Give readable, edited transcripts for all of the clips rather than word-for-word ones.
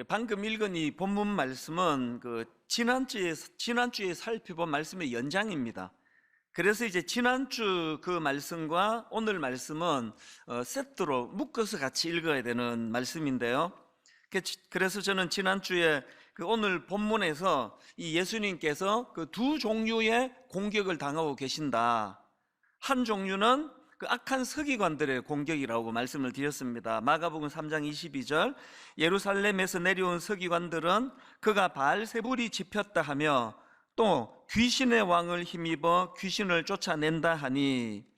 방금 읽은 이 본문 말씀은 지난주에 살펴본 말씀의 연장입니다. 그래서 이제 지난주 그 말씀과 오늘 말씀은 세트로 묶어서 같이 읽어야 되는 말씀인데요. 그래서 저는 지난주에 오늘 본문에서 이 예수님께서 그 두 종류의 공격을 당하고 계신다. 한 종류는 그 악한 서기관들의 공격이라고 말씀을 드렸습니다. 마가복음 3장 22절, 예루살렘에서 내려온 서기관들은 그가 바알세불이 집혔다 하며 또 귀신의 왕을 힘입어 귀신을 쫓아낸다 하니,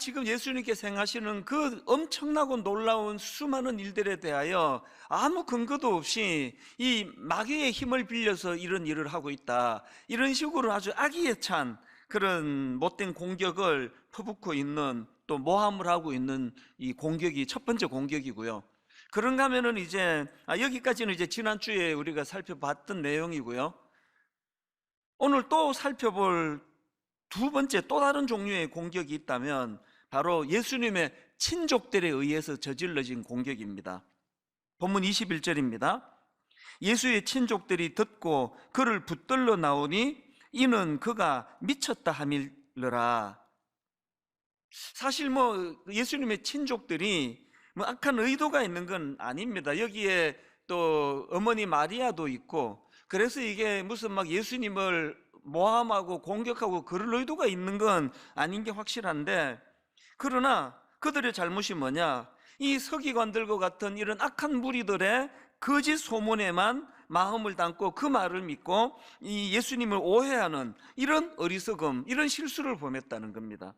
지금 예수님께서 행하시는 그 엄청나고 놀라운 수많은 일들에 대하여 아무 근거도 없이 이 마귀의 힘을 빌려서 이런 일을 하고 있다, 이런 식으로 아주 악의에 찬 그런 못된 공격을 퍼붓고 있는, 또 모함을 하고 있는 이 공격이 첫 번째 공격이고요. 그런가 하면은 이제 여기까지는 이제 지난주에 우리가 살펴봤던 내용이고요. 오늘 또 살펴볼 두 번째 또 다른 종류의 공격이 있다면 바로 예수님의 친족들에 의해서 저질러진 공격입니다. 본문 21절입니다. 예수의 친족들이 듣고 그를 붙들러 나오니 이는 그가 미쳤다 하밀러라. 사실 예수님의 친족들이 악한 의도가 있는 건 아닙니다. 여기에 또 어머니 마리아도 있고, 그래서 이게 무슨 예수님을 모함하고 공격하고 그럴 의도가 있는 건 아닌 게 확실한데, 그러나 그들의 잘못이 뭐냐? 이 서기관들과 같은 이런 악한 무리들의 거짓 소문에만 마음을 담고 그 말을 믿고 이 예수님을 오해하는 이런 어리석음, 이런 실수를 범했다는 겁니다.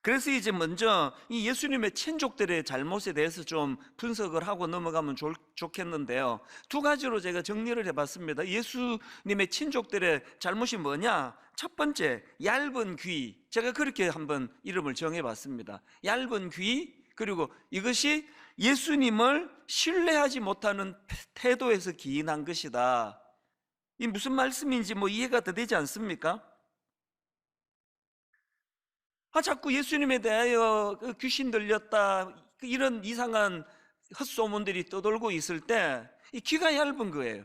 그래서 이제 먼저 이 예수님의 친족들의 잘못에 대해서 좀 분석을 하고 넘어가면 좋겠는데요. 두 가지로 제가 정리를 해봤습니다. 예수님의 친족들의 잘못이 뭐냐? 첫 번째, 얇은 귀. 제가 그렇게 한번 이름을 정해봤습니다. 얇은 귀, 그리고 이것이 예수님을 신뢰하지 못하는 태도에서 기인한 것이다. 이 무슨 말씀인지 이해가 더 되지 않습니까? 자꾸 예수님에 대하여 귀신 들렸다, 이런 이상한 헛소문들이 떠돌고 있을 때 이 귀가 얇은 거예요.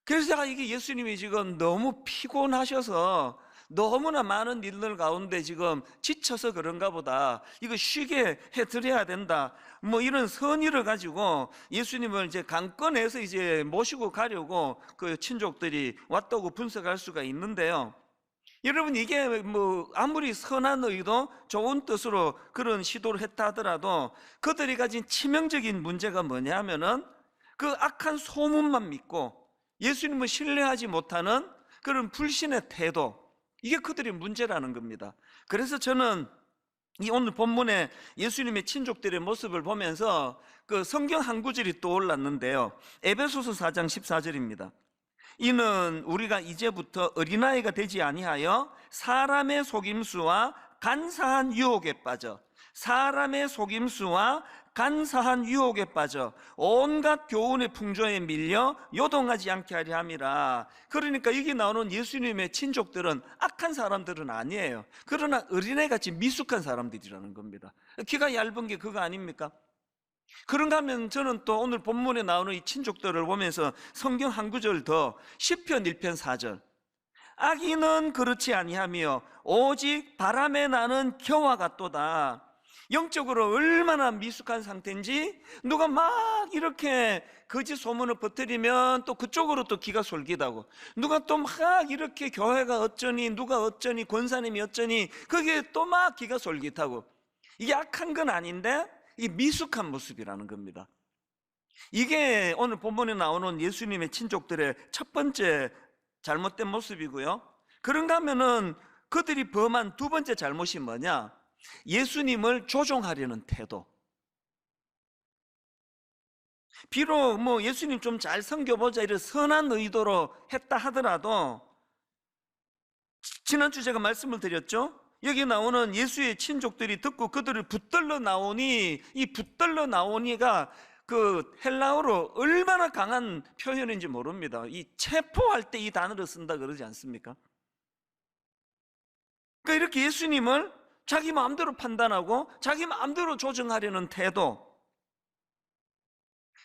그래서 이게 예수님이 지금 너무 피곤하셔서 너무나 많은 일들 가운데 지금 지쳐서 그런가 보다, 이거 쉬게 해드려야 된다, 이런 선의를 가지고 예수님을 이제 강권해서 이제 모시고 가려고 그 친족들이 왔다고 분석할 수가 있는데요. 여러분, 이게 아무리 선한 의도, 좋은 뜻으로 그런 시도를 했다 하더라도 그들이 가진 치명적인 문제가 뭐냐면은 그 악한 소문만 믿고 예수님을 신뢰하지 못하는 그런 불신의 태도, 이게 그들의 문제라는 겁니다. 그래서 저는 이 오늘 본문에 예수님의 친족들의 모습을 보면서 그 성경 한 구절이 떠올랐는데요. 에베소서 4장 14절입니다. 이는 우리가 이제부터 어린아이가 되지 아니하여 사람의 속임수와 간사한 유혹에 빠져 온갖 교훈의 풍조에 밀려 요동하지 않게 하려 함이라. 그러니까 여기 나오는 예수님의 친족들은 악한 사람들은 아니에요. 그러나 어린애같이 미숙한 사람들이라는 겁니다. 귀가 얇은 게 그거 아닙니까? 그런가 하면 저는 또 오늘 본문에 나오는 이 친족들을 보면서 성경 한 구절 더, 시편 1편 4절, 악인은 그렇지 아니하며 오직 바람에 나는 겨와 같도다. 영적으로 얼마나 미숙한 상태인지, 누가 막 이렇게 거짓 소문을 퍼뜨리면 또 그쪽으로 또 귀가 솔깃하고, 누가 또 막 이렇게 교회가 어쩌니, 누가 어쩌니, 권사님이 어쩌니, 그게 또 막 귀가 솔깃하고, 이게 악한 건 아닌데 이 미숙한 모습이라는 겁니다. 이게 오늘 본문에 나오는 예수님의 친족들의 첫 번째 잘못된 모습이고요. 그런가 하면은 그들이 범한 두 번째 잘못이 뭐냐? 예수님을 조종하려는 태도. 비록 예수님 좀 잘 섬겨보자 이런 선한 의도로 했다 하더라도, 지난주 제가 말씀을 드렸죠? 여기 나오는 예수의 친족들이 듣고 그들을 붙들러 나오니, 이 붙들러 나오니가 그 헬라어로 얼마나 강한 표현인지 모릅니다. 이 체포할 때 이 단어를 쓴다 그러지 않습니까? 그러니까 이렇게 예수님을 자기 마음대로 판단하고 자기 마음대로 조정하려는 태도,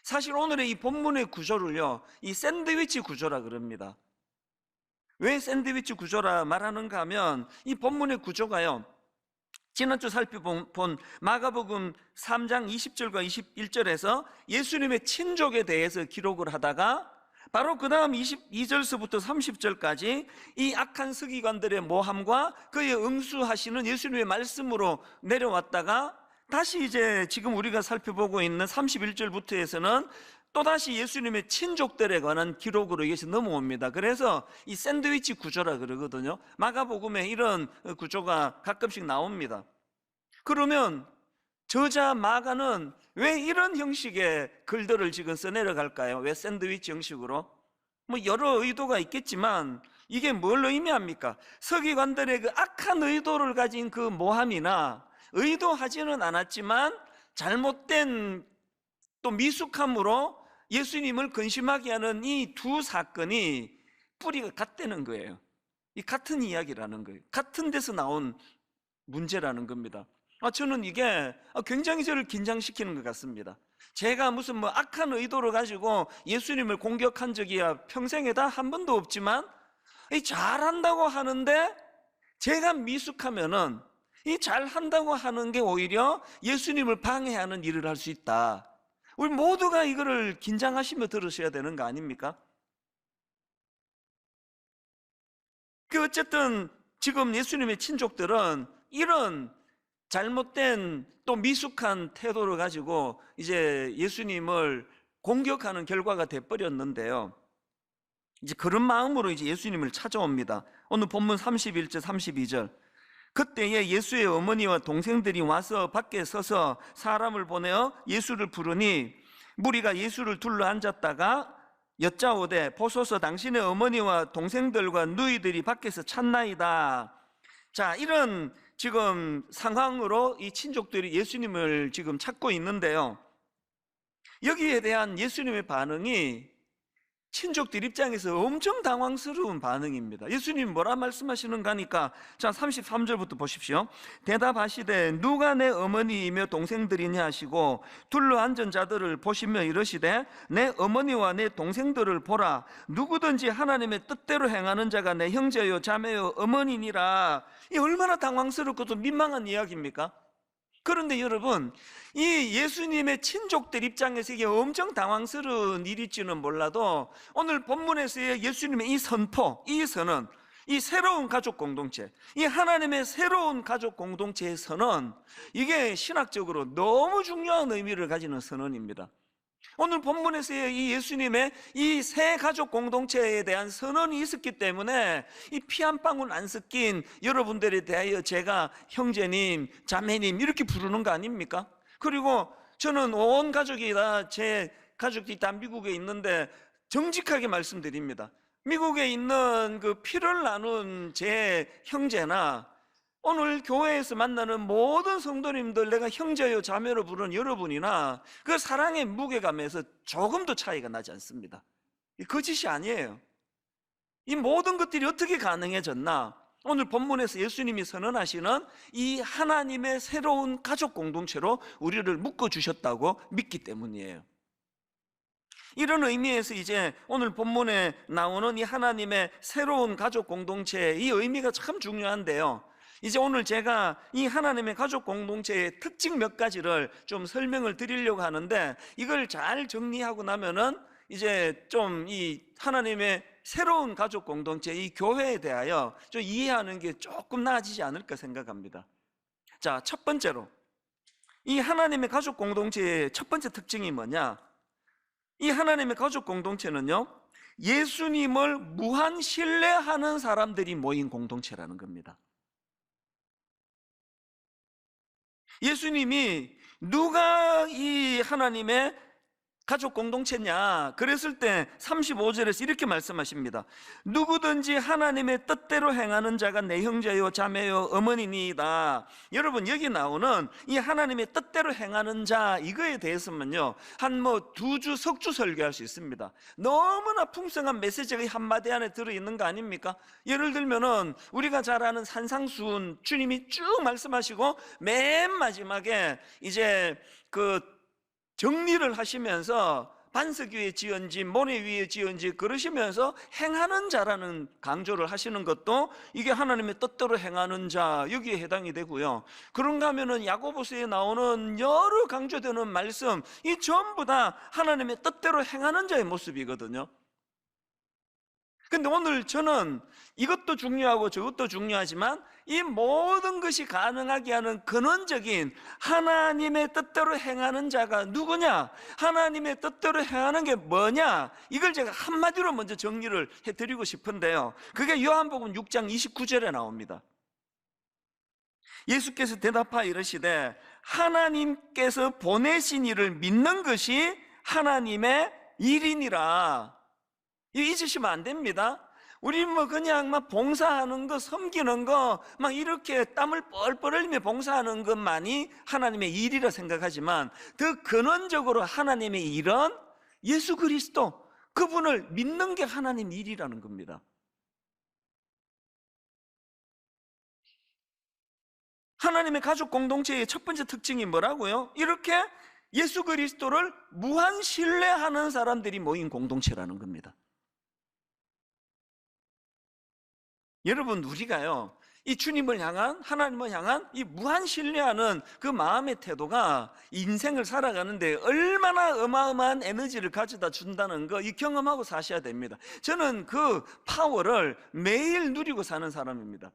사실 오늘의 이 본문의 구조를요, 이 샌드위치 구조라 그럽니다. 왜 샌드위치 구조라 말하는가 하면, 이 본문의 구조가요, 지난주 살펴본 마가복음 3장 20절과 21절에서 예수님의 친족에 대해서 기록을 하다가, 바로 그 다음 22절서부터 30절까지 이 악한 서기관들의 모함과 그의 응수하시는 예수님의 말씀으로 내려왔다가, 다시 이제 지금 우리가 살펴보고 있는 31절부터 해서는 또다시 예수님의 친족들에 관한 기록으로 이것이 넘어옵니다. 그래서 이 샌드위치 구조라 그러거든요. 마가복음에 이런 구조가 가끔씩 나옵니다. 그러면 저자 마가는 왜 이런 형식의 글들을 지금 써내려갈까요? 왜 샌드위치 형식으로? 뭐 여러 의도가 있겠지만 이게 뭘 의미합니까? 서기관들의 그 악한 의도를 가진 그 모함이나, 의도하지는 않았지만 잘못된 또 미숙함으로 예수님을 근심하게 하는 이 두 사건이 뿌리가 같다는 거예요. 이 같은 이야기라는 거예요. 같은 데서 나온 문제라는 겁니다. 저는 이게 굉장히 저를 긴장시키는 것 같습니다. 제가 무슨 뭐 악한 의도를 가지고 예수님을 공격한 적이야 평생에 다 한 번도 없지만, 이 잘한다고 하는데 제가 미숙하면은 이 잘한다고 하는 게 오히려 예수님을 방해하는 일을 할 수 있다. 우리 모두가 이거를 긴장하시며 들으셔야 되는 거 아닙니까? 어쨌든 지금 예수님의 친족들은 이런 잘못된 또 미숙한 태도를 가지고 이제 예수님을 공격하는 결과가 돼버렸는데요, 이제 그런 마음으로 이제 예수님을 찾아옵니다. 오늘 본문 31절 32절, 그때에 예수의 어머니와 동생들이 와서 밖에 서서 사람을 보내어 예수를 부르니, 무리가 예수를 둘러 앉았다가 여짜오되, 보소서 당신의 어머니와 동생들과 누이들이 밖에서 찾나이다. 자, 이런 지금 상황으로 이 친족들이 예수님을 지금 찾고 있는데요, 여기에 대한 예수님의 반응이 친족들 입장에서 엄청 당황스러운 반응입니다. 예수님 뭐라 말씀하시는가 하니까, 자 33절부터 보십시오. 대답하시되 누가 내 어머니이며 동생들이냐 하시고 둘러앉은 자들을 보시며 이르시되 내 어머니와 내 동생들을 보라. 누구든지 하나님의 뜻대로 행하는 자가 내 형제요 자매요 어머니니라. 이 얼마나 당황스럽고 또 민망한 이야기입니까? 그런데 여러분, 이 예수님의 친족들 입장에서 이게 엄청 당황스러운 일일지는 몰라도 오늘 본문에서의 예수님의 이 선포, 이 선언, 이 새로운 가족 공동체, 이 하나님의 새로운 가족 공동체의 선언, 이게 신학적으로 너무 중요한 의미를 가지는 선언입니다. 오늘 본문에서의 이 예수님의 이 새 가족 공동체에 대한 선언이 있었기 때문에 이 피 한 방울 안 섞인 여러분들에 대하여 제가 형제님, 자매님 이렇게 부르는 거 아닙니까? 그리고 저는 온 가족이 다, 제 가족들이 다 미국에 있는데 정직하게 말씀드립니다. 미국에 있는 그 피를 나눈 제 형제나 오늘 교회에서 만나는 모든 성도님들, 내가 형제요 자매로 부르는 여러분이나 그 사랑의 무게감에서 조금도 차이가 나지 않습니다. 이 거짓이 아니에요. 이 모든 것들이 어떻게 가능해졌나? 오늘 본문에서 예수님이 선언하시는 이 하나님의 새로운 가족 공동체로 우리를 묶어주셨다고 믿기 때문이에요. 이런 의미에서 이제 오늘 본문에 나오는 이 하나님의 새로운 가족 공동체, 이 의미가 참 중요한데요, 이제 오늘 제가 이 하나님의 가족 공동체의 특징 몇 가지를 좀 설명을 드리려고 하는데, 이걸 잘 정리하고 나면은 이제 좀 이 하나님의 새로운 가족 공동체, 이 교회에 대하여 좀 이해하는 게 조금 나아지지 않을까 생각합니다. 자, 첫 번째로 이 하나님의 가족 공동체의 첫 번째 특징이 뭐냐? 이 하나님의 가족 공동체는요, 예수님을 무한 신뢰하는 사람들이 모인 공동체라는 겁니다. 예수님이 누가 이 하나님의 가족 공동체냐 그랬을 때 35절에서 이렇게 말씀하십니다. 누구든지 하나님의 뜻대로 행하는 자가 내 형제요 자매요 어머니니이다. 여러분, 여기 나오는 이 하나님의 뜻대로 행하는 자, 이거에 대해서는요 한 뭐 2주 석주 설교할 수 있습니다. 너무나 풍성한 메시지가 이 한마디 안에 들어있는 거 아닙니까? 예를 들면은 우리가 잘 아는 산상수훈, 주님이 쭉 말씀하시고 맨 마지막에 이제 그 정리를 하시면서 반석 위에 지은지 모래 위에 지은지 그러시면서 행하는 자라는 강조를 하시는 것도 이게 하나님의 뜻대로 행하는 자, 여기에 해당이 되고요. 그런가 하면은 야고보서에 나오는 여러 강조되는 말씀, 이 전부 다 하나님의 뜻대로 행하는 자의 모습이거든요. 근데 오늘 저는 이것도 중요하고 저것도 중요하지만 이 모든 것이 가능하게 하는 근원적인 하나님의 뜻대로 행하는 자가 누구냐? 하나님의 뜻대로 행하는 게 뭐냐? 이걸 제가 한마디로 먼저 정리를 해드리고 싶은데요, 그게 요한복음 6장 29절에 나옵니다. 예수께서 대답하여 이르시되 하나님께서 보내신 이를 믿는 것이 하나님의 일이니라. 이거 잊으시면 안 됩니다. 우리 뭐 그냥 막 봉사하는 거, 섬기는 거, 막 이렇게 땀을 뻘뻘 흘리며 봉사하는 것만이 하나님의 일이라 생각하지만 더 근원적으로 하나님의 일은 예수 그리스도, 그분을 믿는 게 하나님 일이라는 겁니다. 하나님의 가족 공동체의 첫 번째 특징이 뭐라고요? 이렇게 예수 그리스도를 무한 신뢰하는 사람들이 모인 공동체라는 겁니다. 여러분, 우리가요, 이 주님을 향한, 하나님을 향한 이 무한 신뢰하는 그 마음의 태도가 인생을 살아가는데 얼마나 어마어마한 에너지를 가져다 준다는 거, 이 경험하고 사셔야 됩니다. 저는 그 파워를 매일 누리고 사는 사람입니다.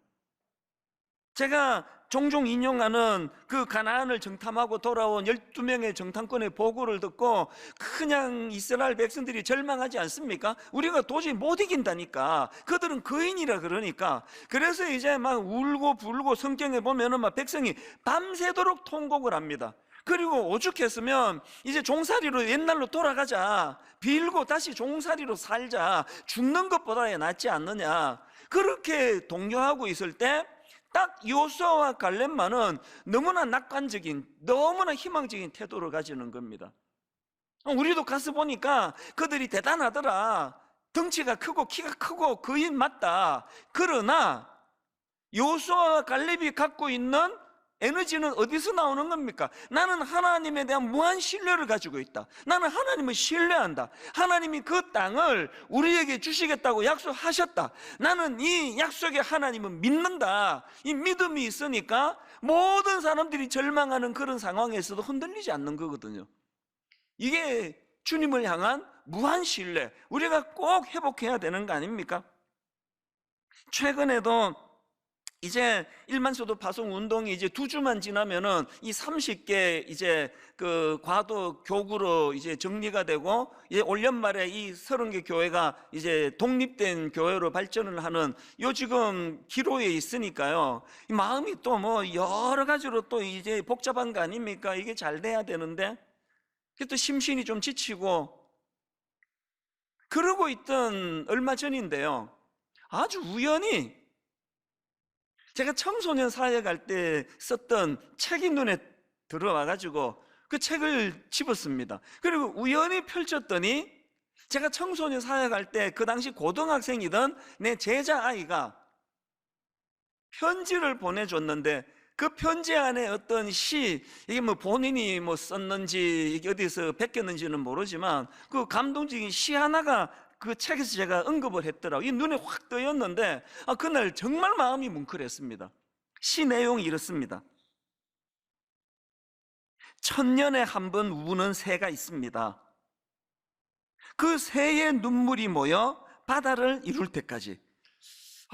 제가 종종 인용하는 그 가나안을 정탐하고 돌아온 12명의 정탐꾼의 보고를 듣고 그냥 이스라엘 백성들이 절망하지 않습니까? 우리가 도저히 못 이긴다니까. 그들은 거인이라 그러니까. 그래서 이제 막 울고 불고 성경에 보면은 막 백성이 밤새도록 통곡을 합니다. 그리고 오죽했으면 이제 종살이로 옛날로 돌아가자, 빌고 다시 종살이로 살자, 죽는 것보다 낫지 않느냐, 그렇게 동요하고 있을 때 딱 요수아와 갈렙만은 너무나 낙관적인, 너무나 희망적인 태도를 가지는 겁니다. 우리도 가서 보니까 그들이 대단하더라, 덩치가 크고 키가 크고 거인 맞다. 그러나 요수아와 갈렙이 갖고 있는 에너지는 어디서 나오는 겁니까? 나는 하나님에 대한 무한 신뢰를 가지고 있다. 나는 하나님을 신뢰한다. 하나님이 그 땅을 우리에게 주시겠다고 약속하셨다. 나는 이 약속의 하나님을 믿는다. 이 믿음이 있으니까 모든 사람들이 절망하는 그런 상황에서도 흔들리지 않는 거거든요. 이게 주님을 향한 무한 신뢰, 우리가 꼭 회복해야 되는 거 아닙니까? 최근에도 이제 일만소도 파송 운동이 이제 2주만 지나면은 이 30개 이제 그 과도 교구로 이제 정리가 되고, 이제 올 연말에 이 30개 교회가 이제 독립된 교회로 발전을 하는 요 지금 기로에 있으니까요, 이 마음이 또 뭐 여러 가지로 또 이제 복잡한 거 아닙니까? 이게 잘 돼야 되는데 또 심신이 좀 지치고 그러고 있던 얼마 전인데요, 아주 우연히 제가 청소년 사회 갈 때 썼던 책이 눈에 들어와가지고 그 책을 집었습니다. 그리고 우연히 펼쳤더니 제가 청소년 사회 갈 때 그 당시 고등학생이던 내 제자 아이가 편지를 보내줬는데 그 편지 안에 어떤 시, 이게 뭐 본인이 뭐 썼는지 이게 어디서 베꼈는지는 모르지만 그 감동적인 시 하나가 그 책에서 제가 언급을 했더라고요. 이 눈에 확 떠였는데 그날 정말 마음이 뭉클했습니다. 시 내용이 이렇습니다. 천년에 한 번 우는 새가 있습니다. 그 새의 눈물이 모여 바다를 이룰 때까지.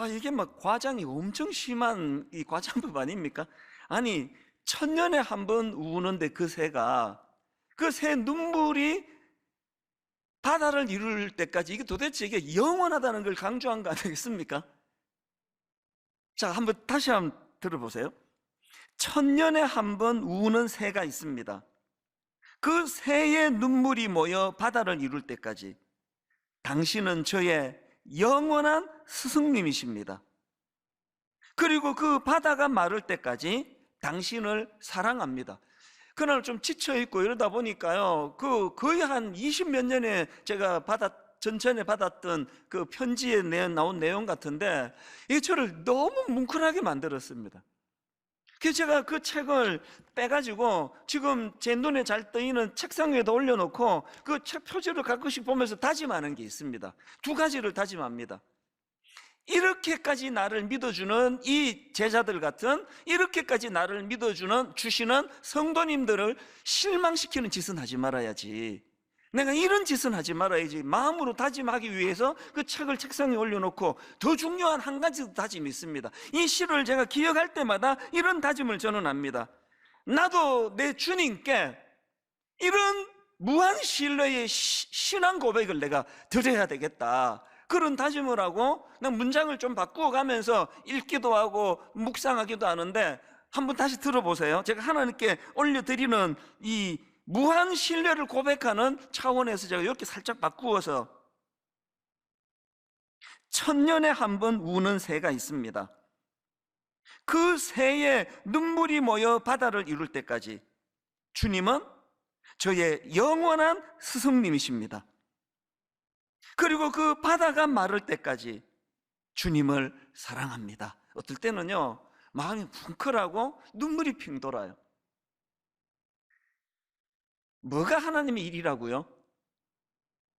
이게 막 과장이 엄청 심한 이 과장법 아닙니까? 아니, 천년에 한 번 우는데 그 새가, 그 새 눈물이 바다를 이룰 때까지, 이게 도대체 이게 영원하다는 걸 강조한 거 아니겠습니까? 자, 다시 한번 들어보세요. 천년에 한 번 우는 새가 있습니다. 그 새의 눈물이 모여 바다를 이룰 때까지 당신은 저의 영원한 스승님이십니다. 그리고 그 바다가 마를 때까지 당신을 사랑합니다. 그날 좀 지쳐있고 이러다 보니까요, 거의 한 20몇 년에 제가 전전에 받았던 그 편지에 나온 내용 같은데 이게 저를 너무 뭉클하게 만들었습니다. 그래서 제가 그 책을 빼가지고 지금 제 눈에 잘 떠있는 책상 위에다 올려놓고 그 책 표지를 가끔씩 보면서 다짐하는 게 있습니다. 두 가지를 다짐합니다. 이렇게까지 나를 믿어주는 이 제자들 같은, 이렇게까지 나를 주시는 성도님들을 실망시키는 짓은 하지 말아야지, 내가 이런 짓은 하지 말아야지 마음으로 다짐하기 위해서 그 책을 책상에 올려놓고, 더 중요한 한 가지 다짐이 있습니다. 이 시를 제가 기억할 때마다 이런 다짐을 저는 합니다. 나도 내 주님께 이런 무한 신뢰의 신앙 고백을 내가 드려야 되겠다, 그런 다짐을 하고 난 문장을 좀 바꾸어 가면서 읽기도 하고 묵상하기도 하는데, 한번 다시 들어보세요. 제가 하나님께 올려드리는 이 무한 신뢰를 고백하는 차원에서 제가 이렇게 살짝 바꾸어서, 천년에 한 번 우는 새가 있습니다. 그 새에 눈물이 모여 바다를 이룰 때까지 주님은 저의 영원한 스승님이십니다. 그리고 그 바다가 마를 때까지 주님을 사랑합니다. 어떨 때는요, 마음이 뭉클하고 눈물이 핑 돌아요. 뭐가 하나님의 일이라고요?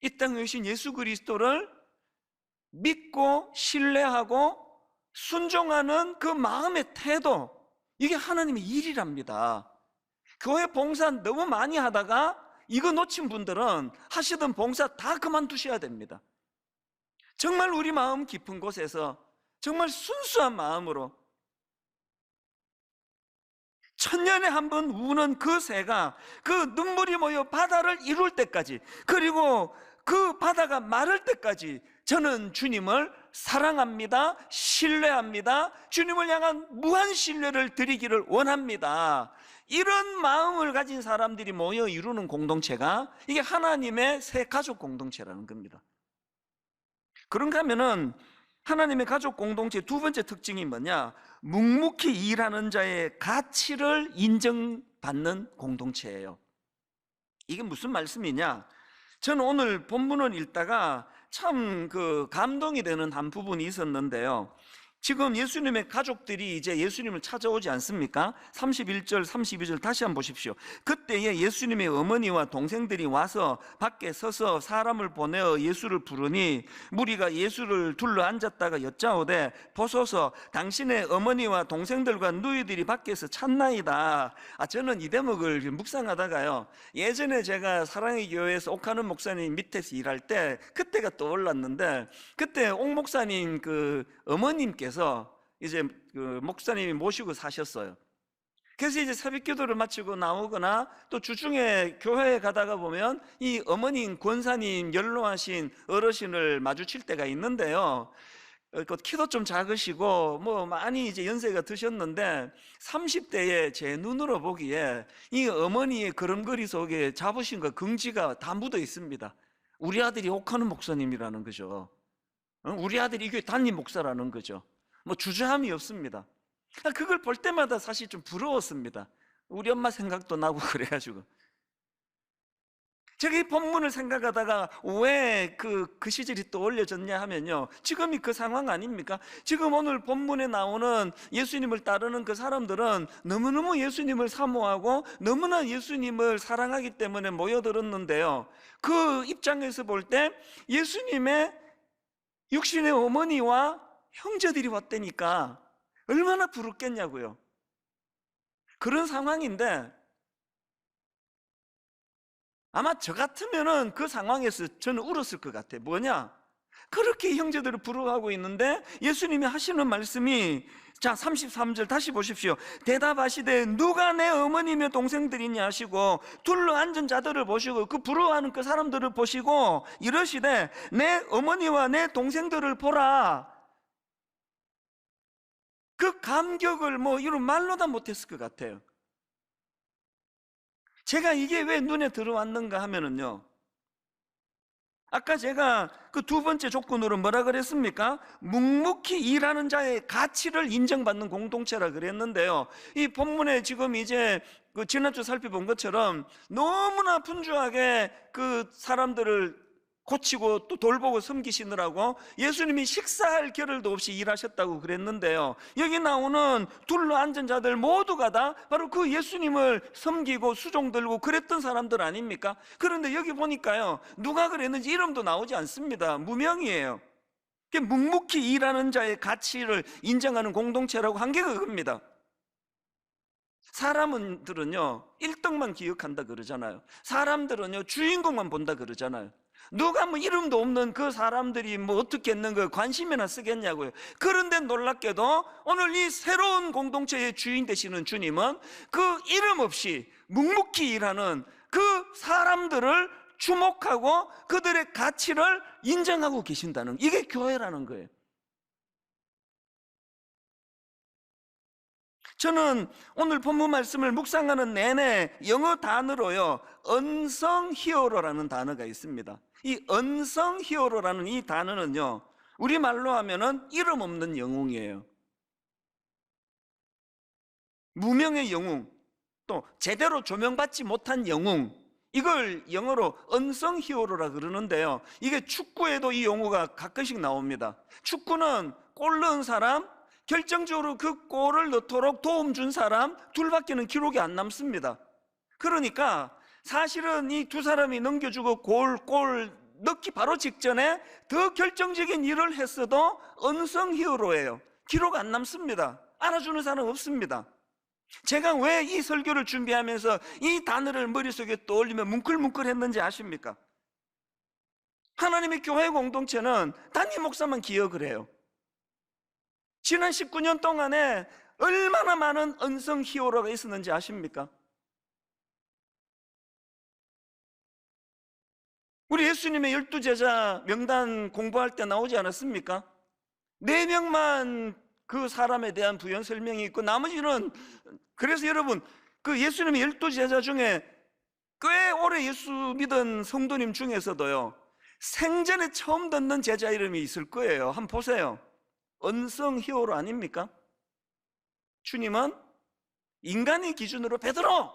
이 땅에 오신 예수 그리스도를 믿고 신뢰하고 순종하는 그 마음의 태도, 이게 하나님의 일이랍니다. 교회 봉사 너무 많이 하다가 이거 놓친 분들은 하시던 봉사 다 그만두셔야 됩니다. 정말 우리 마음 깊은 곳에서 정말 순수한 마음으로, 천년에 한 번 우는 그 새가 그 눈물이 모여 바다를 이룰 때까지, 그리고 그 바다가 마를 때까지 저는 주님을 사랑합니다, 신뢰합니다, 주님을 향한 무한 신뢰를 드리기를 원합니다. 이런 마음을 가진 사람들이 모여 이루는 공동체가 이게 하나님의 새 가족 공동체라는 겁니다. 그런가 하면은 하나님의 가족 공동체의 두 번째 특징이 뭐냐? 묵묵히 일하는 자의 가치를 인정받는 공동체예요. 이게 무슨 말씀이냐? 저는 오늘 본문을 읽다가 참 감동이 되는 한 부분이 있었는데요. 지금 예수님의 가족들이 이제 예수님을 찾아오지 않습니까? 31절, 32절 다시 한번 보십시오. 그때에 예수님의 어머니와 동생들이 와서 밖에 서서 사람을 보내어 예수를 부르니 무리가 예수를 둘러 앉았다가 여짜오되 보소서 당신의 어머니와 동생들과 누이들이 밖에서 찾나이다. 저는 이 대목을 묵상하다가요, 예전에 제가 사랑의 교회에서 옥하는 목사님 밑에서 일할 때 그때가 떠올랐는데, 그때 옥 목사님 어머님께서 이제 목사님이 모시고 사셨어요. 그래서 이제 새벽 기도를 마치고 나오거나 또 주중에 교회에 가다가 보면 이 어머님 권사님 연로하신 어르신을 마주칠 때가 있는데요, 키도 좀 작으시고 많이 이제 연세가 드셨는데 30대에 제 눈으로 보기에 이 어머니의 걸음걸이 속에 자부심과 긍지가 다 묻어 있습니다. 우리 아들이 옥하는 목사님이라는 거죠. 우리 아들이 이 교회 담임 목사라는 거죠. 주저함이 없습니다. 그걸 볼 때마다 사실 좀 부러웠습니다. 우리 엄마 생각도 나고 그래가지고 제가 이 본문을 생각하다가 왜 그 시절이 떠올려졌냐 하면요, 지금이 그 상황 아닙니까? 지금 오늘 본문에 나오는 예수님을 따르는 그 사람들은 너무너무 예수님을 사모하고 너무나 예수님을 사랑하기 때문에 모여들었는데요, 그 입장에서 볼 때 예수님의 육신의 어머니와 형제들이 왔다니까 얼마나 부럽겠냐고요. 그런 상황인데 아마 저 같으면은 그 상황에서 저는 울었을 것 같아요. 뭐냐? 그렇게 형제들을 부러워하고 있는데 예수님이 하시는 말씀이, 자 33절 다시 보십시오. 대답하시되 누가 내 어머니며 동생들이냐 하시고 둘러 앉은 자들을 보시고 그 부러워하는 그 사람들을 보시고 이러시되 내 어머니와 내 동생들을 보라. 그 감격을 이런 말로 다 못했을 것 같아요. 제가 이게 왜 눈에 들어왔는가 하면은요, 아까 제가 그 두 번째 조건으로 뭐라 그랬습니까? 묵묵히 일하는 자의 가치를 인정받는 공동체라 그랬는데요, 이 본문에 지금 이제 지난주 살펴본 것처럼 너무나 분주하게 그 사람들을 고치고 또 돌보고 섬기시느라고 예수님이 식사할 겨를도 없이 일하셨다고 그랬는데요, 여기 나오는 둘러앉은 자들 모두가 다 바로 그 예수님을 섬기고 수종 들고 그랬던 사람들 아닙니까? 그런데 여기 보니까요, 누가 그랬는지 이름도 나오지 않습니다. 무명이에요. 묵묵히 일하는 자의 가치를 인정하는 공동체라고 한 게 그겁니다. 사람들은요 1등만 기억한다 그러잖아요. 사람들은요 주인공만 본다 그러잖아요. 누가 뭐 이름도 없는 그 사람들이 뭐 어떻게 했는 거 관심이나 쓰겠냐고요. 그런데 놀랍게도 오늘 이 새로운 공동체의 주인 되시는 주님은 그 이름 없이 묵묵히 일하는 그 사람들을 주목하고 그들의 가치를 인정하고 계신다는, 이게 교회라는 거예요. 저는 오늘 본문 말씀을 묵상하는 내내 영어 단어로요, unsung hero라는 단어가 있습니다. 이 unsung hero라는 이 단어는요, 우리말로 하면은 이름 없는 영웅이에요. 무명의 영웅, 또 제대로 조명받지 못한 영웅, 이걸 영어로 unsung hero라 그러는데요, 이게 축구에도 이 용어가 가끔씩 나옵니다. 축구는 골 넣은 사람, 결정적으로 그 골을 넣도록 도움 준 사람 둘밖에는 기록이 안 남습니다. 그러니까 사실은 이 두 사람이 넘겨주고 골 넣기 바로 직전에 더 결정적인 일을 했어도 unsung hero예요. 기록 안 남습니다. 알아주는 사람 없습니다. 제가 왜 이 설교를 준비하면서 이 단어를 머릿속에 떠올리며 뭉클뭉클 했는지 아십니까? 하나님의 교회 공동체는 담임 목사만 기억을 해요. 지난 19년 동안에 얼마나 많은 unsung 히어로가 있었는지 아십니까? 우리 예수님의 12제자 명단 공부할 때 나오지 않았습니까? 4명만 그 사람에 대한 부연 설명이 있고 나머지는, 그래서 여러분 그 예수님의 12제자 중에 꽤 오래 예수 믿은 성도님 중에서도요 생전에 처음 듣는 제자 이름이 있을 거예요. 한번 보세요. unsung 히어로 아닙니까? 주님은 인간의 기준으로 베드로,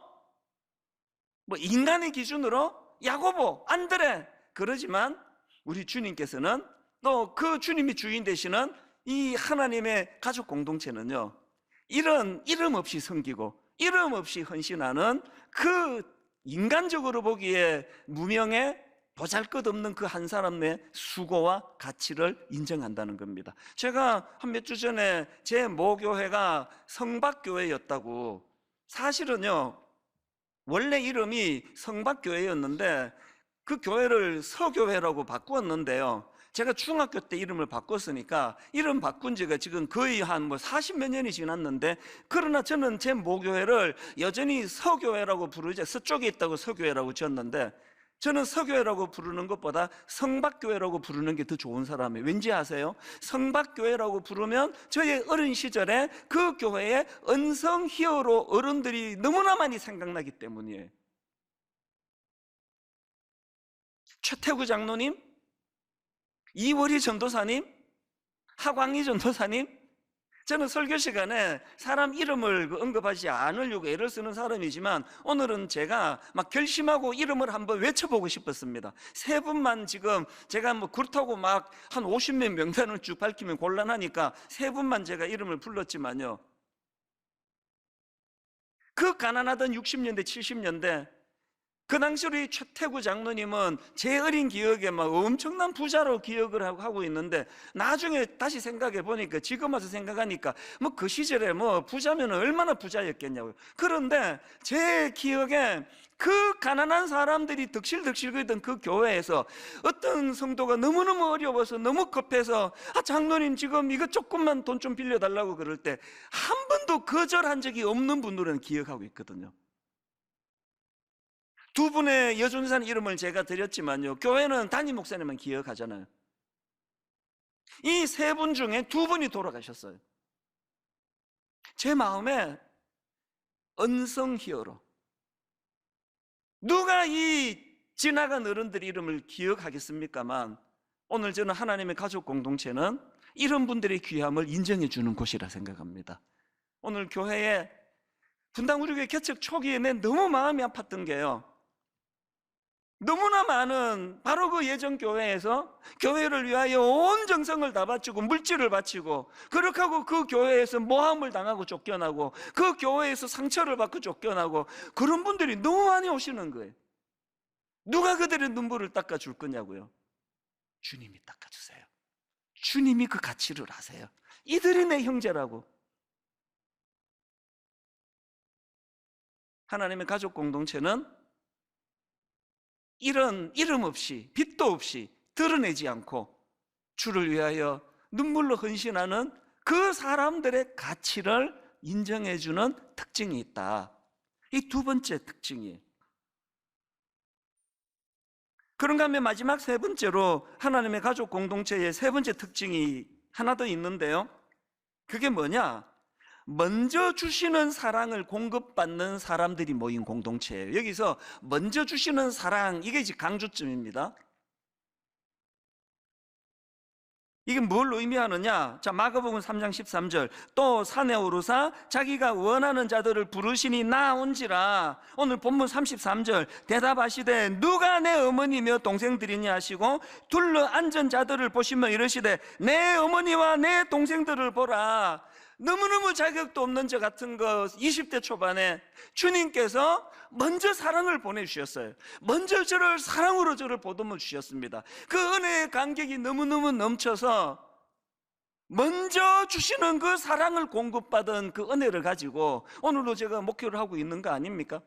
뭐 인간의 기준으로 야고보, 안드레, 그러지만 우리 주님께서는 또 그 주님이 주인 되시는 이 하나님의 가족 공동체는요, 이런 이름 없이 섬기고 이름 없이 헌신하는 그 인간적으로 보기에 무명의 보잘것없는 그 한 사람의 수고와 가치를 인정한다는 겁니다. 제가 한 몇 주 전에 제 모교회가 성박교회였다고, 사실은요 원래 이름이 성박교회였는데 그 교회를 서교회라고 바꾸었는데요, 제가 중학교 때 이름을 바꿨으니까 이름 바꾼 지가 지금 거의 한 40몇 년이 지났는데, 그러나 저는 제 모교회를 여전히 서교회라고 부르지, 서쪽에 있다고 서교회라고 지었는데, 저는 서교회라고 부르는 것보다 성박교회라고 부르는 게 더 좋은 사람이에요. 왠지 아세요? 성박교회라고 부르면 저의 어린 시절에 그 교회에 unsung 히어로 어른들이 너무나 많이 생각나기 때문이에요. 최태구 장로님, 이월희 전도사님, 하광희 전도사님. 저는 설교 시간에 사람 이름을 언급하지 않으려고 애를 쓰는 사람이지만 오늘은 제가 막 결심하고 이름을 한번 외쳐보고 싶었습니다. 세 분만 지금 제가 그렇다고 막 한 50명 명단을 쭉 밝히면 곤란하니까 세 분만 제가 이름을 불렀지만요, 그 가난하던 60년대 70년대 그 당시 우리 최태구 장로님은 제 어린 기억에 막 엄청난 부자로 기억을 하고 있는데, 나중에 다시 생각해 보니까, 지금 와서 생각하니까 그 시절에 부자면 얼마나 부자였겠냐고요. 그런데 제 기억에 그 가난한 사람들이 득실득실거리던 그 교회에서 어떤 성도가 너무너무 어려워서 너무 급해서 장로님 지금 이거 조금만 돈 좀 빌려달라고 그럴 때 한 번도 거절한 적이 없는 분들은 기억하고 있거든요. 두 분의 여준산 이름을 제가 드렸지만요, 교회는 담임 목사님만 기억하잖아요. 이 세 분 중에 두 분이 돌아가셨어요. 제 마음에 unsung 히어로, 누가 이 지나간 어른들 이름을 기억하겠습니까만, 오늘 저는 하나님의 가족 공동체는 이런 분들의 귀함을 인정해 주는 곳이라 생각합니다. 오늘 교회에 분당 우리 교회 개척 초기에 내 너무 마음이 아팠던 게요, 너무나 많은 바로 그 예전 교회에서 교회를 위하여 온 정성을 다 바치고 물질을 바치고 그렇게 하고 그 교회에서 모함을 당하고 쫓겨나고 그 교회에서 상처를 받고 쫓겨나고 그런 분들이 너무 많이 오시는 거예요. 누가 그들의 눈물을 닦아줄 거냐고요? 주님이 닦아주세요. 주님이 그 가치를 아세요. 이들이 내 형제라고. 하나님의 가족 공동체는 이런 이름 없이 빚도 없이 드러내지 않고 주를 위하여 눈물로 헌신하는 그 사람들의 가치를 인정해주는 특징이 있다. 이 두 번째 특징이에요. 그런가 하면 마지막 세 번째로 하나님의 가족 공동체의 세 번째 특징이 하나 더 있는데요. 그게 뭐냐? 먼저 주시는 사랑을 공급받는 사람들이 모인 공동체예요. 여기서 먼저 주시는 사랑, 이게 이제 강조점입니다. 이게 뭘 의미하느냐? 자, 마가복음 3장 13절. 또 산에 오르사 자기가 원하는 자들을 부르시니 나온지라. 오늘 본문 33절. 대답하시되 누가 내 어머니며 동생들이냐 하시고 둘러 앉은 자들을 보시며 이르시되 내 어머니와 내 동생들을 보라. 너무너무 자격도 없는 저 같은 거 20대 초반에 주님께서 먼저 사랑을 보내주셨어요. 먼저 저를 사랑으로 저를 보듬어 주셨습니다. 그 은혜의 감격이 너무너무 넘쳐서 먼저 주시는 그 사랑을 공급받은 그 은혜를 가지고 오늘도 제가 목회를 하고 있는 거 아닙니까?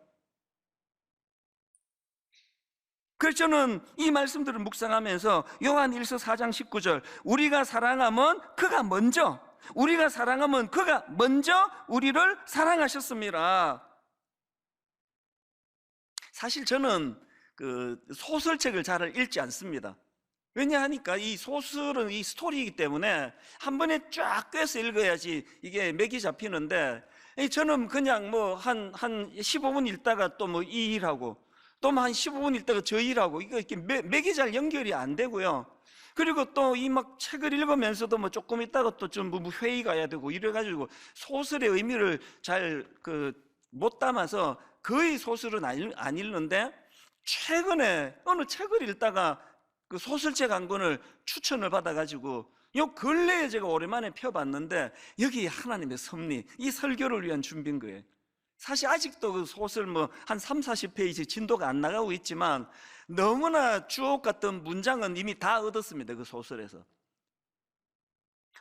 그래서 저는 이 말씀들을 묵상하면서 요한 1서 4장 19절 우리가 사랑하면 그가 먼저 우리를 사랑하셨습니다. 사실 저는 그 소설책을 잘 읽지 않습니다. 왜냐하니까 이 소설은 이 스토리이기 때문에 한 번에 쫙 꿰서 읽어야지 이게 맥이 잡히는데 저는 그냥 뭐 한 15분 읽다가 또 뭐 이 일하고 또 한 15분 읽다가 저 일하고 이거 이렇게 맥이 잘 연결이 안 되고요. 그리고 또 이 막 책을 읽으면서도 뭐 조금 있다가 또 좀 뭐 회의 가야 되고 이래가지고 소설의 의미를 잘 못 담아서 거의 소설은 안 읽는데 최근에 어느 책을 읽다가 그 소설책 한 권을 추천을 받아가지고 요 근래에 제가 오랜만에 펴봤는데 여기 하나님의 섭리, 이 설교를 위한 준비인 거예요. 사실 아직도 그 소설 뭐 한 30-40페이지 진도가 안 나가고 있지만 너무나 주옥 같은 문장은 이미 다 얻었습니다. 그 소설에서.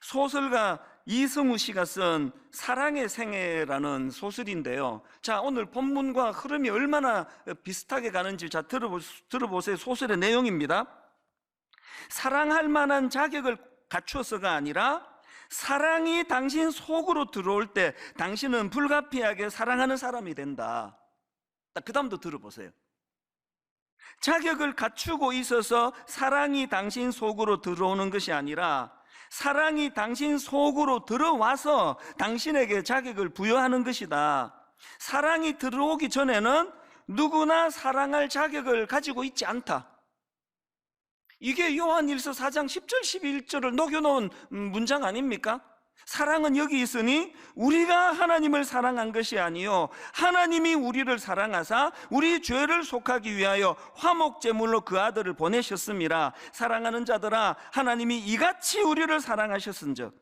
소설가 이승우 씨가 쓴 사랑의 생애라는 소설인데요. 자, 오늘 본문과 흐름이 얼마나 비슷하게 가는지 자 들어보세요. 소설의 내용입니다. 사랑할 만한 자격을 갖추어서가 아니라 사랑이 당신 속으로 들어올 때 당신은 불가피하게 사랑하는 사람이 된다. 그 다음도 들어보세요. 자격을 갖추고 있어서 사랑이 당신 속으로 들어오는 것이 아니라 사랑이 당신 속으로 들어와서 당신에게 자격을 부여하는 것이다. 사랑이 들어오기 전에는 누구나 사랑할 자격을 가지고 있지 않다. 이게 요한일서 4장 10절 11절을 녹여놓은 문장 아닙니까? 사랑은 여기 있으니 우리가 하나님을 사랑한 것이 아니요 하나님이 우리를 사랑하사 우리 죄를 속하기 위하여 화목제물로 그 아들을 보내셨음이라. 사랑하는 자들아, 하나님이 이같이 우리를 사랑하셨은즉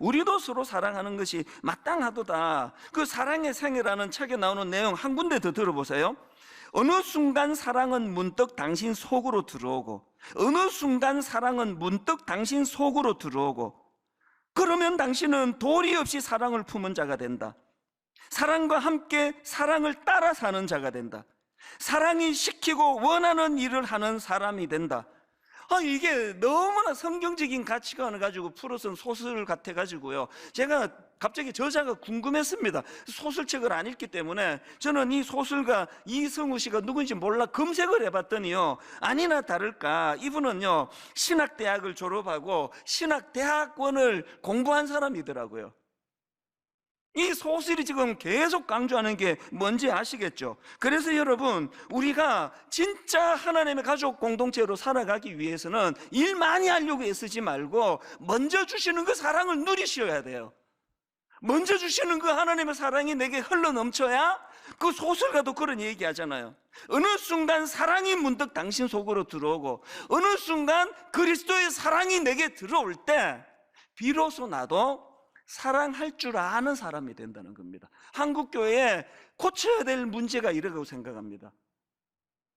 우리도 서로 사랑하는 것이 마땅하도다. 그 사랑의 생애라는 책에 나오는 내용 한 군데 더 들어보세요. 어느 순간 사랑은 문득 당신 속으로 들어오고 그러면 당신은 도리 없이 사랑을 품은 자가 된다. 사랑과 함께 사랑을 따라 사는 자가 된다. 사랑이 시키고 원하는 일을 하는 사람이 된다. 이게 너무나 성경적인 가치관을 가지고 풀어쓴 소설 같아가지고요. 제가 갑자기 저자가 궁금했습니다. 소설책을 안 읽기 때문에 저는 이 소설가 이승우 씨가 누군지 몰라 검색을 해봤더니요. 아니나 다를까 이분은요. 신학대학을 졸업하고 신학대학원을 공부한 사람이더라고요. 이 소설이 지금 계속 강조하는 게 뭔지 아시겠죠? 그래서 여러분, 우리가 진짜 하나님의 가족 공동체로 살아가기 위해서는 일 많이 하려고 애쓰지 말고 먼저 주시는 그 사랑을 누리셔야 돼요. 먼저 주시는 그 하나님의 사랑이 내게 흘러 넘쳐야 그 소설가도 그런 얘기 하잖아요. 어느 순간 사랑이 문득 당신 속으로 들어오고 어느 순간 그리스도의 사랑이 내게 들어올 때 비로소 나도 사랑할 줄 아는 사람이 된다는 겁니다. 한국교회에 고쳐야 될 문제가 이러고 생각합니다.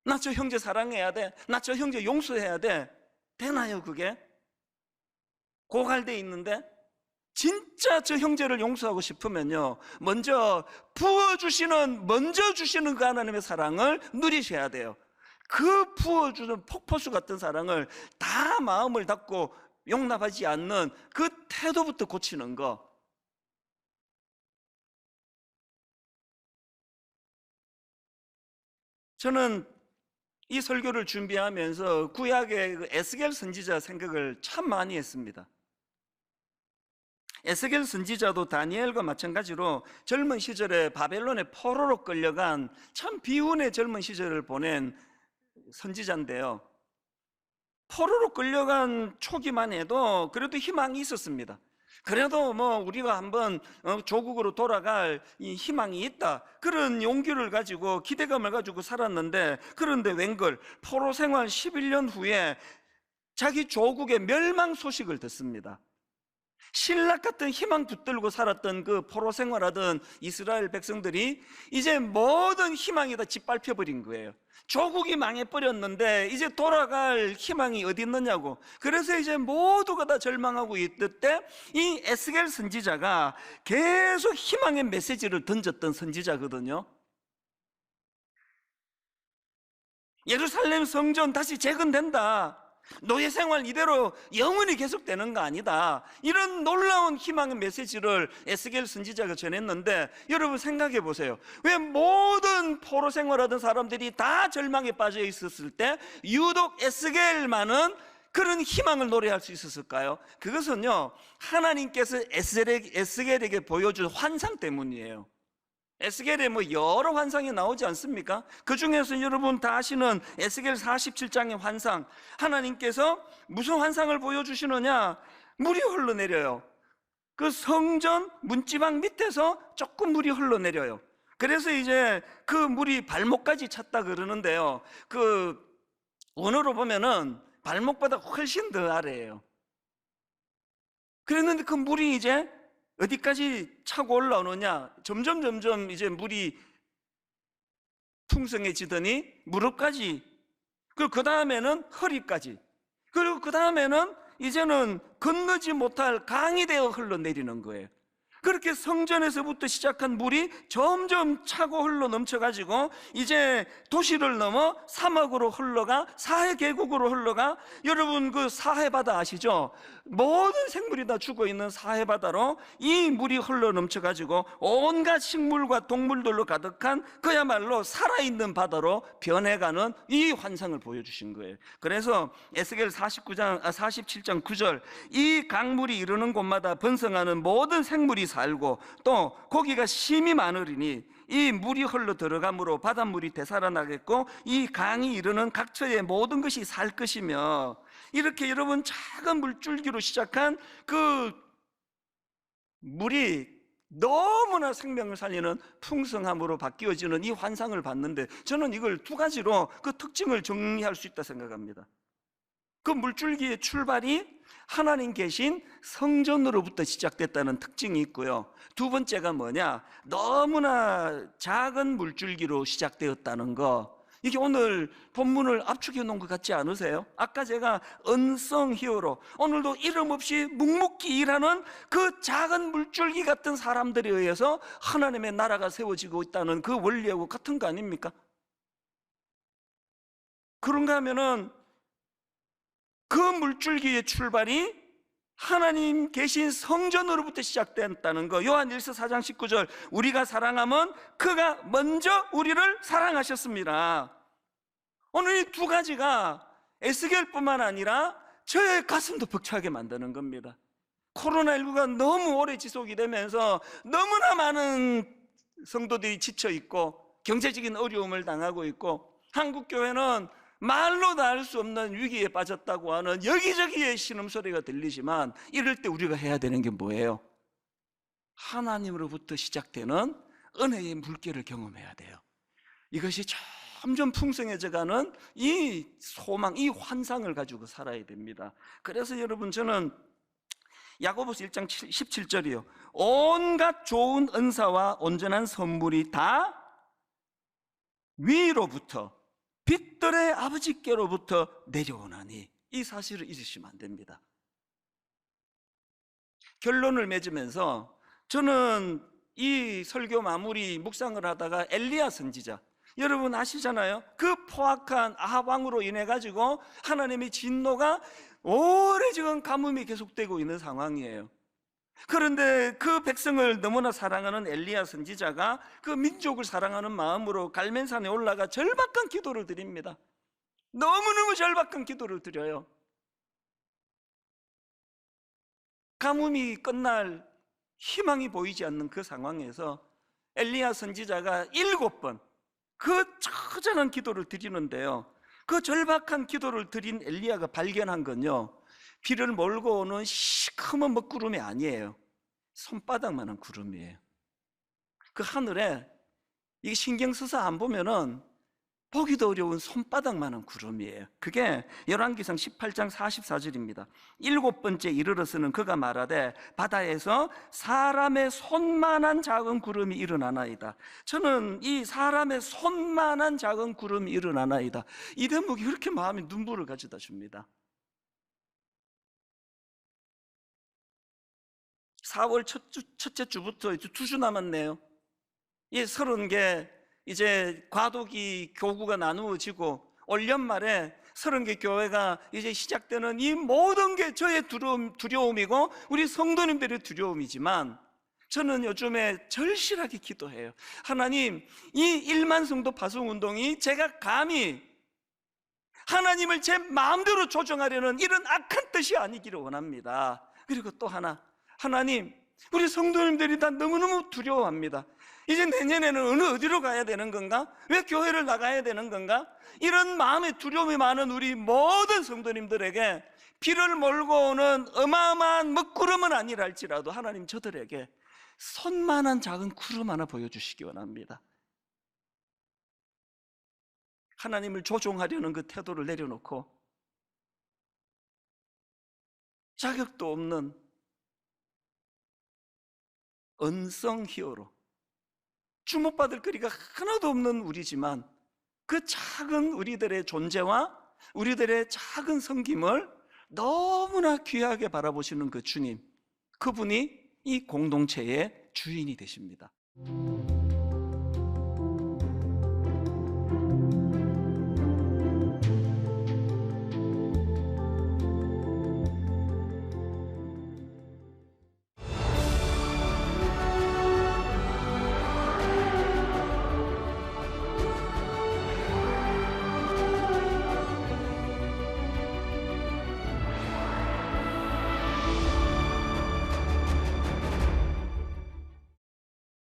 나 저 형제 사랑해야 돼, 나 저 형제 용서해야 돼. 되나요 그게? 고갈돼 있는데 진짜 저 형제를 용서하고 싶으면요, 먼저 부어주시는, 먼저 주시는 그 하나님의 사랑을 누리셔야 돼요. 그 부어주는 폭포수 같은 사랑을 다 마음을 닫고 용납하지 않는 그 태도부터 고치는 거. 저는 이 설교를 준비하면서 구약의 그 에스겔 선지자 생각을 참 많이 했습니다. 에스겔 선지자도 다니엘과 마찬가지로 젊은 시절에 바벨론의 포로로 끌려간 참 비운의 젊은 시절을 보낸 선지자인데요, 포로로 끌려간 초기만 해도 그래도 희망이 있었습니다. 그래도 뭐 우리가 한번 조국으로 돌아갈 이 희망이 있다, 그런 용기를 가지고 기대감을 가지고 살았는데, 그런데 웬걸 포로 생활 11년 후에 자기 조국의 멸망 소식을 듣습니다. 신락 같은 희망 붙들고 살았던 그 포로 생활하던 이스라엘 백성들이 이제 모든 희망이 다 짓밟혀버린 거예요. 조국이 망해버렸는데 이제 돌아갈 희망이 어디 있느냐고. 그래서 이제 모두가 다 절망하고 있을 때 이 에스겔 선지자가 계속 희망의 메시지를 던졌던 선지자거든요. 예루살렘 성전 다시 재건된다, 노예 생활 이대로 영원히 계속되는 거 아니다, 이런 놀라운 희망의 메시지를 에스겔 선지자가 전했는데, 여러분 생각해 보세요. 왜 모든 포로 생활하던 사람들이 다 절망에 빠져 있었을 때 유독 에스겔만은 그런 희망을 노래할 수 있었을까요? 그것은요, 하나님께서 에스겔에게 보여준 환상 때문이에요. 에스겔에 뭐 여러 환상이 나오지 않습니까? 그 중에서 여러분 다 아시는 에스겔 47장의 환상, 하나님께서 무슨 환상을 보여주시느냐? 물이 흘러내려요. 그 성전 문지방 밑에서 조금 물이 흘러내려요. 그래서 이제 그 물이 발목까지 찼다 그러는데요, 그 원어로 보면은 발목보다 훨씬 더 아래예요. 그랬는데 그 물이 이제 어디까지 차고 올라오느냐? 점점 이제 물이 풍성해지더니 무릎까지, 그리고 그 다음에는 허리까지, 그리고 그 다음에는 이제는 건너지 못할 강이 되어 흘러내리는 거예요. 그렇게 성전에서부터 시작한 물이 점점 차고 흘러 넘쳐가지고 이제 도시를 넘어 사막으로 흘러가, 사해 계곡으로 흘러가. 여러분 그 사해 바다 아시죠? 모든 생물이 다 죽어있는 사해 바다로 이 물이 흘러 넘쳐가지고 온갖 식물과 동물들로 가득한 그야말로 살아있는 바다로 변해가는 이 환상을 보여주신 거예요. 그래서 에스겔 47장 9절, 이 강물이 이르는 곳마다 번성하는 모든 생물이 살고 또 고기가 심히 많으리니 이 물이 흘러 들어가므로 바닷물이 되살아나겠고 이 강이 이르는 각처의 모든 것이 살 것이며, 이렇게 여러분 작은 물줄기로 시작한 그 물이 너무나 생명을 살리는 풍성함으로 바뀌어지는 이 환상을 봤는데, 저는 이걸 두 가지로 그 특징을 정리할 수 있다 생각합니다. 그 물줄기의 출발이 하나님 계신 성전으로부터 시작됐다는 특징이 있고요, 두 번째가 뭐냐? 너무나 작은 물줄기로 시작되었다는 거. 이게 오늘 본문을 압축해 놓은 것 같지 않으세요? 아까 제가 언성 히어로, 오늘도 이름 없이 묵묵히 일하는 그 작은 물줄기 같은 사람들에 의해서 하나님의 나라가 세워지고 있다는 그 원리하고 같은 거 아닙니까? 그런가 하면은 그 물줄기의 출발이 하나님 계신 성전으로부터 시작됐다는 거. 요한일서 4장 19절, 우리가 사랑하면 그가 먼저 우리를 사랑하셨습니다. 오늘 이 두 가지가 에스겔뿐만 아니라 저의 가슴도 벅차게 만드는 겁니다. 코로나19가 너무 오래 지속이 되면서 너무나 많은 성도들이 지쳐있고 경제적인 어려움을 당하고 있고, 한국교회는 말로 다 할 수 없는 위기에 빠졌다고 하는 여기저기의 신음소리가 들리지만, 이럴 때 우리가 해야 되는 게 뭐예요? 하나님으로부터 시작되는 은혜의 물결을 경험해야 돼요. 이것이 점점 풍성해져가는 이 소망, 이 환상을 가지고 살아야 됩니다. 그래서 여러분, 저는 야고보서 1장 17절이요, 온갖 좋은 은사와 온전한 선물이 다 위로부터 빛들의 아버지께로부터 내려오나니, 이 사실을 잊으시면 안 됩니다. 결론을 맺으면서 저는 이 설교 마무리 묵상을 하다가 엘리야 선지자, 여러분 아시잖아요. 그 포악한 아합 왕으로 인해 가지고 하나님의 진노가 오래지금 가뭄이 계속되고 있는 상황이에요. 그런데 그 백성을 너무나 사랑하는 엘리야 선지자가 그 민족을 사랑하는 마음으로 갈멜산에 올라가 절박한 기도를 드립니다. 너무너무 절박한 기도를 드려요. 가뭄이 끝날 희망이 보이지 않는 그 상황에서 엘리야 선지자가 7번 그 처절한 기도를 드리는데요, 그 절박한 기도를 드린 엘리야가 발견한 건요, 비를 몰고 오는 시커먼 먹구름이 아니에요. 손바닥만한 구름이에요. 그 하늘에, 이게 신경 써서 안 보면은 보기도 어려운 손바닥만한 구름이에요. 그게 열왕기상 18장 44절입니다. 7번째 이르러서는 그가 말하되 바다에서 사람의 손만한 작은 구름이 일어나나이다. 저는 이 사람의 손만한 작은 구름이 일어나나이다, 이 대목이 그렇게 마음에 눈물을 가져다 줍니다. 4월 첫째 주부터 이제 2주 남았네요. 이 30개 이제 과도기 교구가 나누어지고 올 연말에 30개 교회가 이제 시작되는 이 모든 게 저의 두려움이고 우리 성도님들의 두려움이지만, 저는 요즘에 절실하게 기도해요. 하나님, 이 1만 성도 파송운동이 제가 감히 하나님을 제 마음대로 조정하려는 이런 악한 뜻이 아니기를 원합니다. 그리고 또 하나, 하나님, 우리 성도님들이 다 너무너무 두려워합니다. 이제 내년에는 어디로 가야 되는 건가? 왜 교회를 나가야 되는 건가? 이런 마음의 두려움이 많은 우리 모든 성도님들에게 비를 몰고 오는 어마어마한 먹구름은 아니라 할지라도 하나님, 저들에게 손만한 작은 구름 하나 보여주시기 원합니다. 하나님을 조종하려는 그 태도를 내려놓고 자격도 없는 언성 히어로, 주목받을 거리가 하나도 없는 우리지만 그 작은 우리들의 존재와 우리들의 작은 섬김을 너무나 귀하게 바라보시는 그 주님, 그분이 이 공동체의 주인이 되십니다.